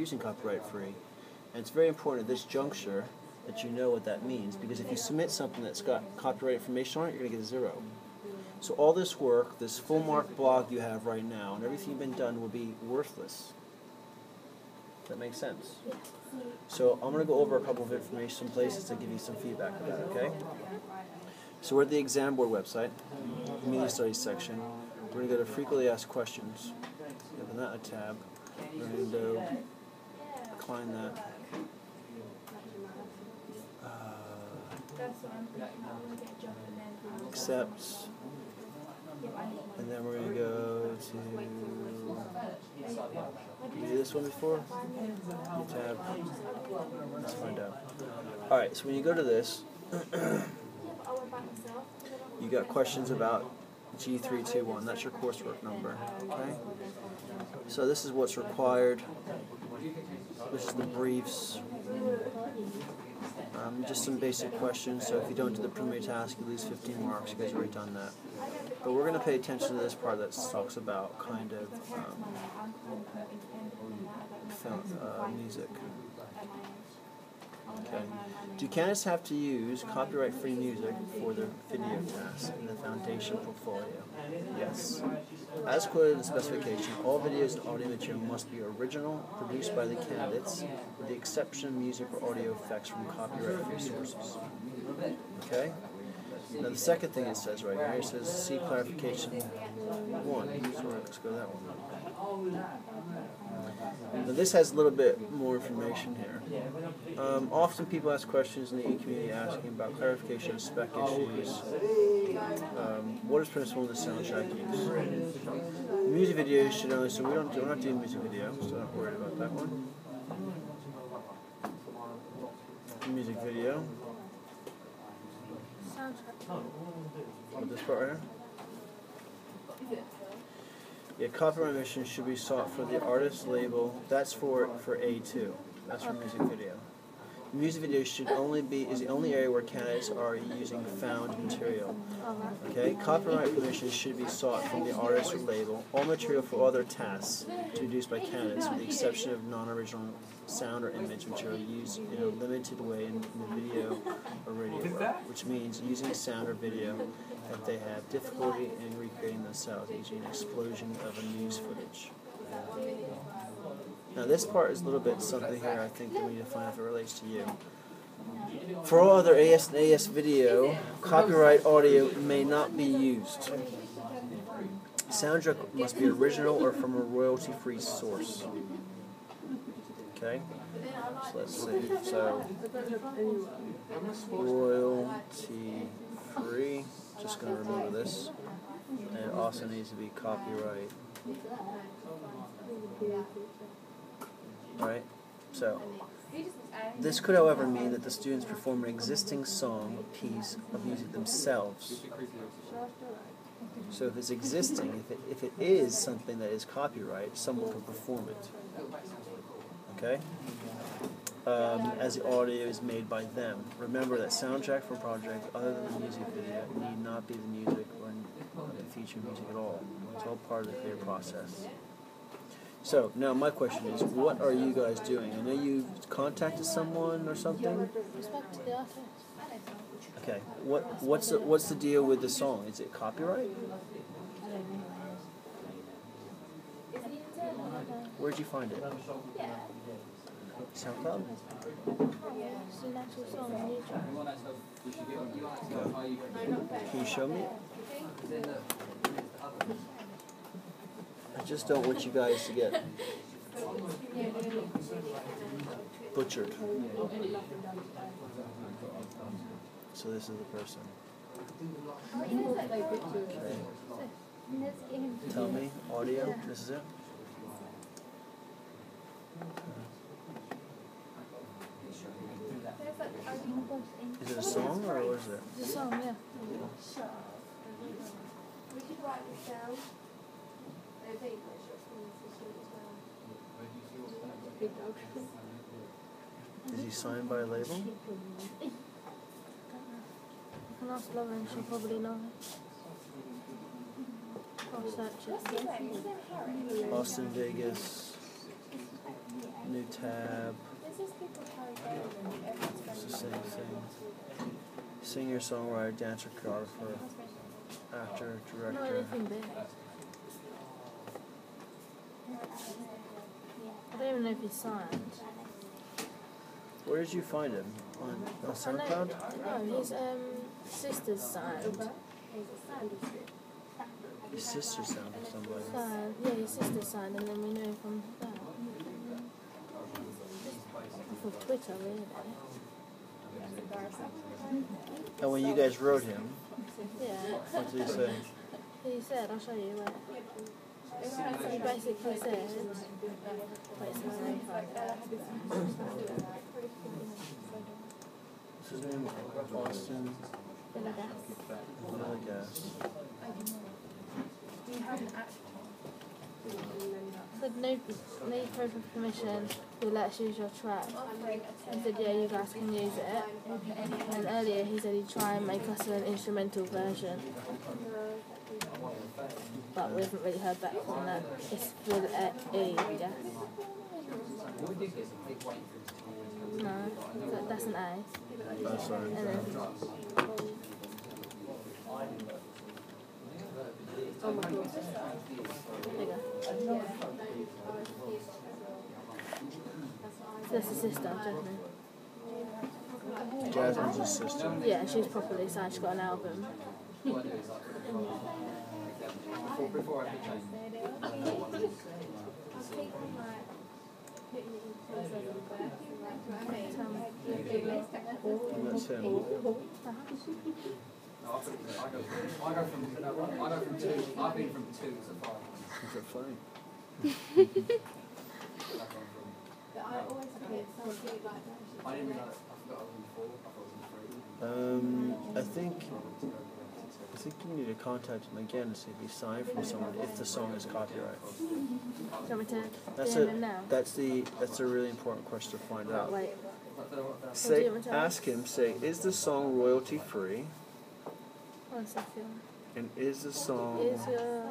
using copyright free. And it's very important at this juncture that you know what that means, because if you submit something that's got copyright information on it, you're going to get a 0. So all this work, this full mark blog you have right now, and everything you've been done will be worthless. Does that make sense? So I'm going to go over a couple of information places to give you some feedback about it, okay? So we're at the exam board website, media studies section. We're going to go to frequently asked questions. Open that a tab. We're going to go decline that. Accept. And then we're going to go to, did you do this one before? New tab. Let's find out. Alright, so when you go to this, you got questions about G321. That's your coursework number. Okay? So this is what's required. This is the briefs. Just some basic questions, so if you don't do the preliminary task, you lose 15 marks. You guys have already done that. But we're going to pay attention to this part that talks about kind of music. Okay. Do candidates have to use copyright-free music for their video task in the foundation portfolio? Yes. As quoted in the specification, all videos and audio material must be original, produced by the candidates, with the exception of music or audio effects from copyright-free sources. Okay? Now the second thing it says right here, it says see clarification 1. So let's go to that one. Now this has a little bit more information here. Often people ask questions in the e-community asking about clarification of spec issues. What is permissible in the soundtrack use? Music videos should only, so we're not doing music video, so don't worry about that one. Music video. With this part right here? Yeah, copyright permission should be sought for the artist label. That's for A2. That's for music video. Music video should only is the only area where candidates are using found material. Okay, copyright permission should be sought from the artist or label. All material for other tasks to be produced by candidates, with the exception of non-original sound or image material used in a limited way in the video or radio work, which means using sound or video that they have difficulty in recreating themselves, e.g. an explosion of a news footage. Now this part is a little bit something here I think that we need to find out if it relates to you. For all other AS and AS video, copyright audio may not be used. Soundtrack must be original or from a royalty-free source. Okay? So let's see. So royalty-free. Just going to remember this. And it also needs to be copyright. Alright? So this could, however, mean that the students perform an existing song, piece of music themselves. So if it's existing, if it is something that is copyright, someone can perform it. Okay? As the audio is made by them. Remember that soundtrack for a project other than the music video need not be the music or the feature music at all. It's all part of the creative process. So now my question is, what are you guys doing? I know you contacted someone or something. Okay. What's the deal with the song? Is it copyright? Where'd you find it? SoundCloud? Can you show me? I just don't want you guys to get butchered. So this is the person. Okay. Tell me, audio, this is it? Is it a song or what is it? It's a song, yeah. Is he signed by a label? I can ask Lauren, she'll probably know it. I'll search it. Austin, Vegas, new tab. It's the same thing. Singer, songwriter, dancer, choreographer, actor, Not director. anything big. I don't even know if he's signed. Where did you find him? On SoundCloud? No, his sister's signed. His sister sounded somebody. Yeah, his sister's signed, and then we know from that. From Twitter, really. And when you guys wrote him, Yeah. what did he say? He said, I'll show you where. He basically said, wait, so let me find it. What's his name? Austin Villegas. Villegas. Said no proof of permission, we'll let us use your track. He said, yeah, you guys can use it. And earlier he said he'd try and make us an instrumental version. But we haven't really heard back from that. It's with E, yeah? No, that's an A. Oh, sorry. And then, oh my god. There you go. That's the sister, Jasmine. Jasmine's his sister. Yeah, she's properly signed. She's got an album. And that's him. I go from two. I've been from 2 to 5. Is it funny? I didn't realise. I forgot I was in 4. I thought I was in 3. I think you need to contact him again to see if he's signed from someone, if the song is copyright. Do you want me to That's DM him now? that's a really important question to find out. Wait. Say, ask him, say, is the song royalty free? 1 second. And is the song Is your,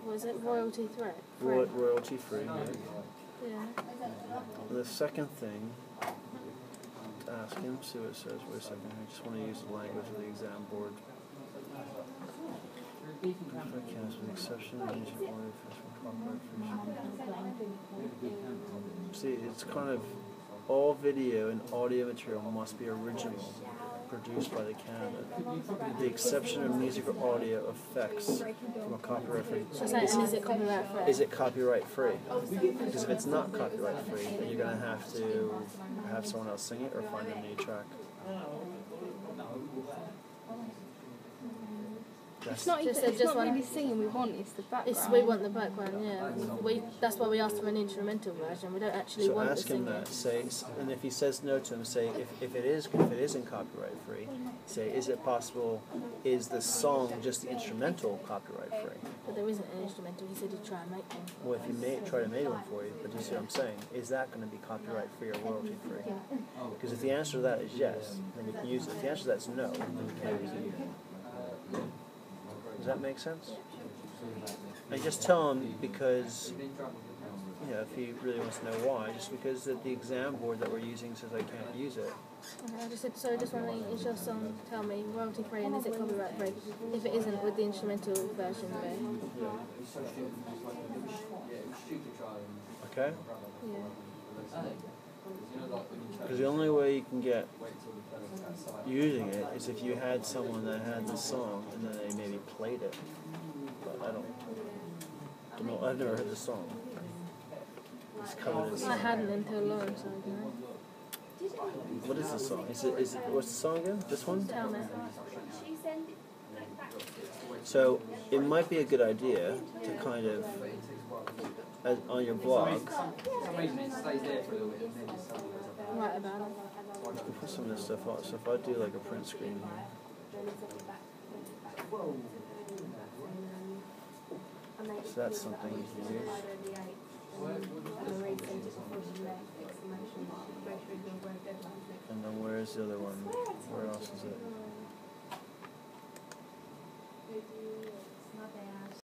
was it royalty threat? royalty free? Yeah. And the second thing, to ask him, see what it says. Wait a second, I just want to use the language of the exam board. Podcast with exception of music audio copyright. See, it's kind of all video and audio material must be original, produced by the Canada. The exception of music or audio effects from a copyright free. So saying, and is it copyright free? Is it copyright free? Because if it's not copyright free, then you're going to have someone else sing it or find a new track. It's not even, Just it's just not one- really singing we want, it's the background. We want the background, yeah. That's why we asked for an instrumental version. We don't actually So want ask the him singing. that. Say, and if he says no to him, say if it isn't copyright free, say is it possible? Is the song just the instrumental copyright free? But there isn't an instrumental. He said he'd try and make one. Well, if you try to make one for you, but you see what I'm saying? Is that going to be copyright free or royalty free? Because if the answer to that is yes, then we can use it. If the answer to that is no, then we can't use it. Does that make sense? And just tell him because, if he really wants to know why, just because the exam board that we're using says I can't use it. Okay, I just said, so just wondering, is your song, tell me, royalty free and is it copyright free? If it isn't, would the instrumental version be? Okay? Yeah. Because the only way you can get using it is if you had someone that had the song and then they maybe played it. But I don't know. I've never heard the song. It's covered in I hadn't until Lauren showed me. What is the song? Is it what's the song again? This one? Tell me. So it might be a good idea to kind of on your blog Write about it. you can put some of this stuff on. So if I do like a print screen here. So that's something you can use. And then where's the other one? Where else is it?